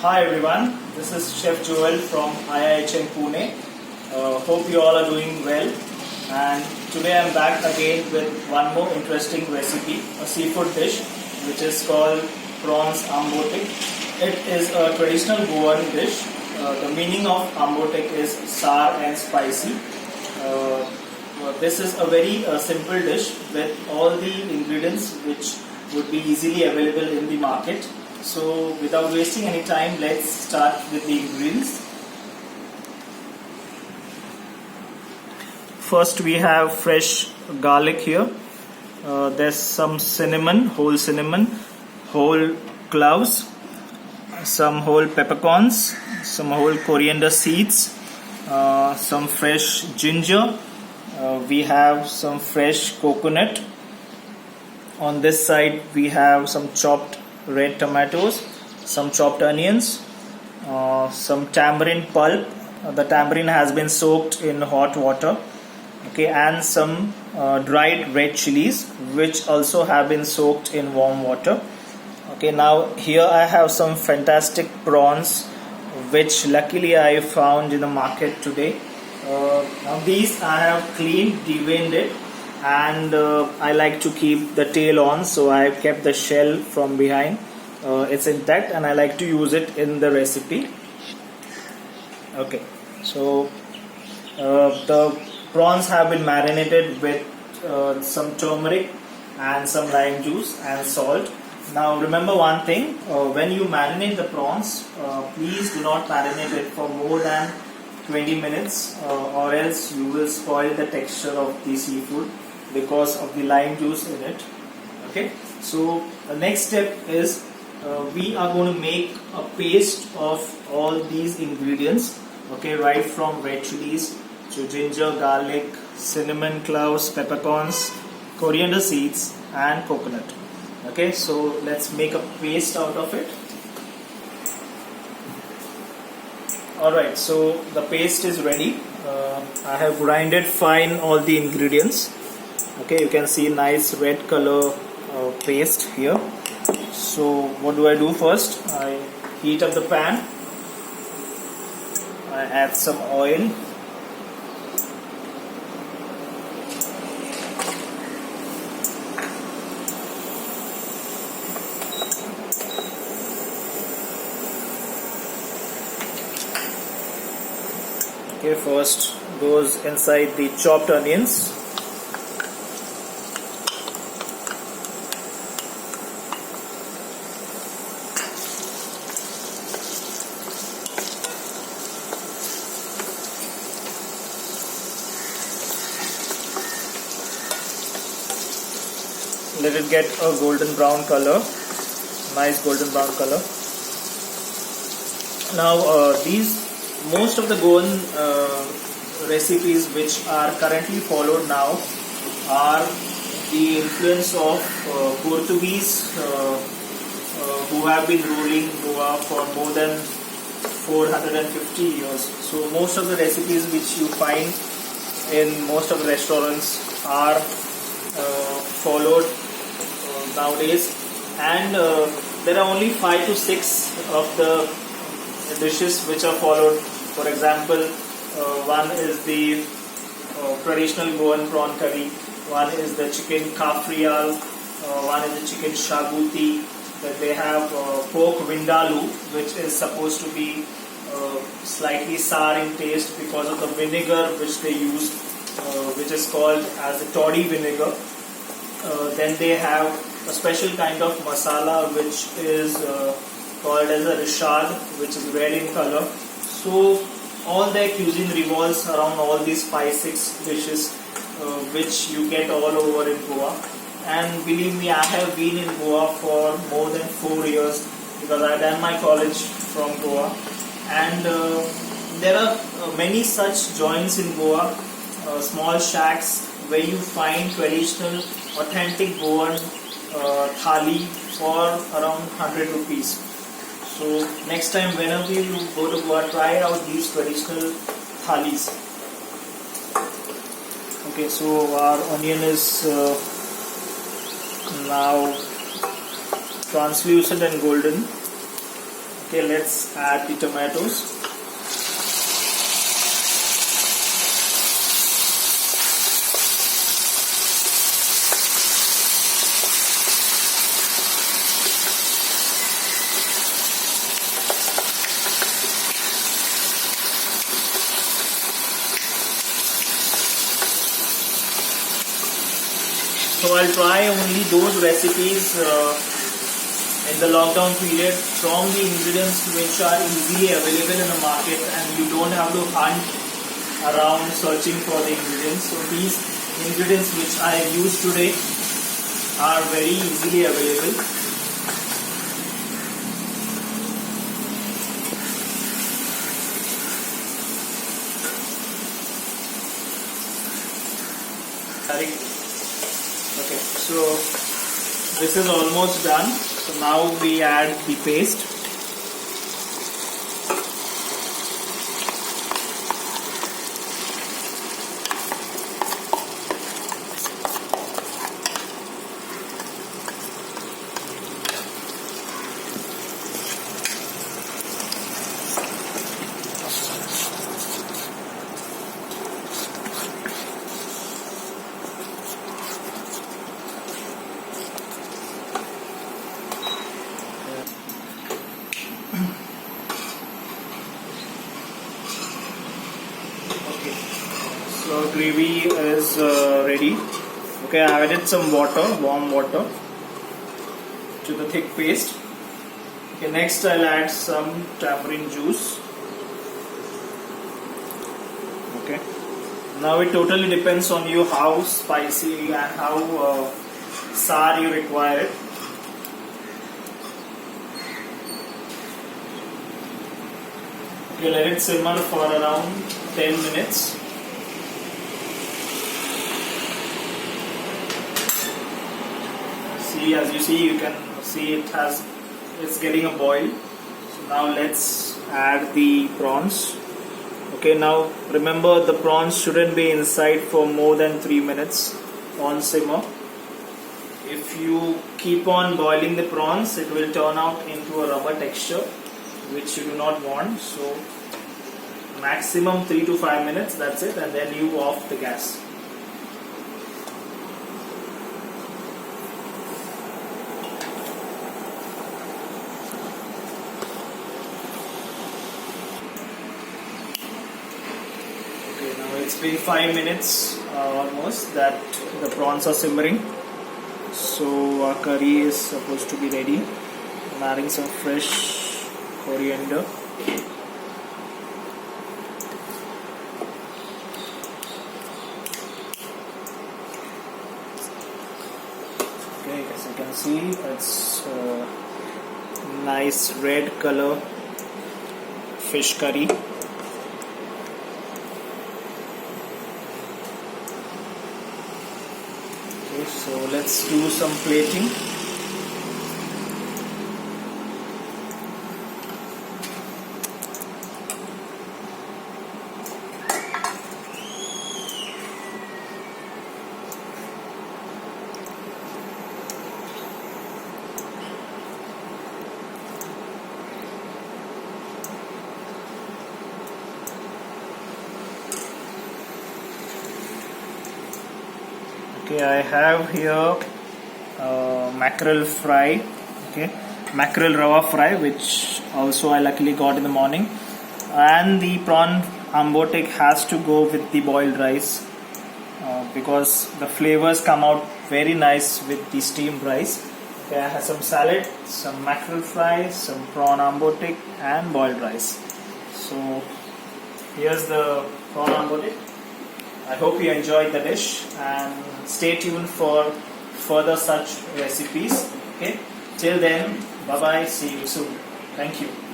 Hi everyone, this is Chef Joel from IIHM Pune. Hope you all are doing well, and today I'm back again with one more interesting recipe, a seafood dish which is called prawns ambotek. It is a traditional Goan dish. The meaning of ambotek is sour and spicy. This is a very simple dish with all the ingredients which would be easily available in the market. So without wasting any time, let's start with the ingredients. First we have fresh garlic here. There's some cinnamon, whole cloves, some whole peppercorns, some whole coriander seeds, some fresh ginger. We have some fresh coconut. On this side we have some chopped red tomatoes, some chopped onions, some tamarind pulp. The tamarind has been soaked in hot water, okay, and some dried red chilies which also have been soaked in warm water. Okay, now here I have some fantastic prawns which luckily I found in the market today. Now these I have cleaned, deveined it, and I like to keep the tail on, so I have kept the shell from behind. It's intact and I like to use it in the recipe. Okay, so the prawns have been marinated with some turmeric and some lime juice and salt. Now remember one thing, when you marinate the prawns, please do not marinate it for more than 20 minutes or else you will spoil the texture of the seafood because of the lime juice in it. Okay, so the next step is we are going to make a paste of all these ingredients, okay, right from red chilies to ginger, garlic, cinnamon cloves, peppercorns, coriander seeds and coconut. Okay, so let's make a paste out of it. Alright, so the paste is ready. I have grinded fine all the ingredients. Okay, you can see nice red color paste here. So what do I do first? I heat up the pan. I add some oil. Okay, first goes inside the chopped onions. Let it get a golden brown color, nice golden brown color. Now most of the Goan recipes which are currently followed now are the influence of Portuguese who have been ruling Goa for more than 450 years. So most of the recipes which you find in most of the restaurants are followed nowadays, and there are only 5 to 6 of the dishes which are followed. For example, one is the traditional Goan prawn curry, one is the chicken kafrial, one is the chicken shaguti, then they have pork vindaloo, which is supposed to be slightly sour in taste because of the vinegar which they use, which is called as the toddy vinegar. Then they have a special kind of masala which is called as a rishad, which is red in color. So all their cuisine revolves around all these 5-6 dishes which you get all over in Goa. And believe me, I have been in Goa for more than 4 years because I done my college from Goa, and there are many such joints in Goa, small shacks where you find traditional authentic Goan thali for around 100 rupees. So next time whenever you go to Goa, try out these traditional thalis. Okay, so our onion is now translucent and golden. Okay, let's add the tomatoes. So I'll try only those recipes in the lockdown period from the ingredients which are easily available in the market and you don't have to hunt around searching for the ingredients. So these ingredients which I have used today are very easily available. Okay, so this is almost done. So now we add the paste. Okay, so gravy is ready. Okay, I added some water, warm water, to the thick paste. Okay, next I'll add some tamarind juice. Okay, now it totally depends on you how spicy and how sour you require it. You let it simmer for around 10 minutes. See, as you see, you can see it's getting a boil. So now let's add the prawns. Okay, now remember the prawns shouldn't be inside for more than 3 minutes on simmer. If you keep on boiling the prawns, it will turn out into a rubber texture, which you do not want. So maximum 3 to 5 minutes, that's it, and then you off the gas. Okay, now it's been 5 minutes almost that the prawns are simmering. So our curry is supposed to be ready. I'm adding some fresh coriander. Okay, as you can see, it's nice red color fish curry. Okay, so let's do some plating. Okay, I have here mackerel fry, okay, mackerel rava fry, which also I luckily got in the morning, and the prawn ambotek has to go with the boiled rice because the flavors come out very nice with the steamed rice. Okay, I have some salad, some mackerel fry, some prawn ambotek, and boiled rice. So here's the prawn ambotek. I hope you enjoyed the dish and stay tuned for further such recipes. Okay, till then, bye bye, see you soon. Thank you.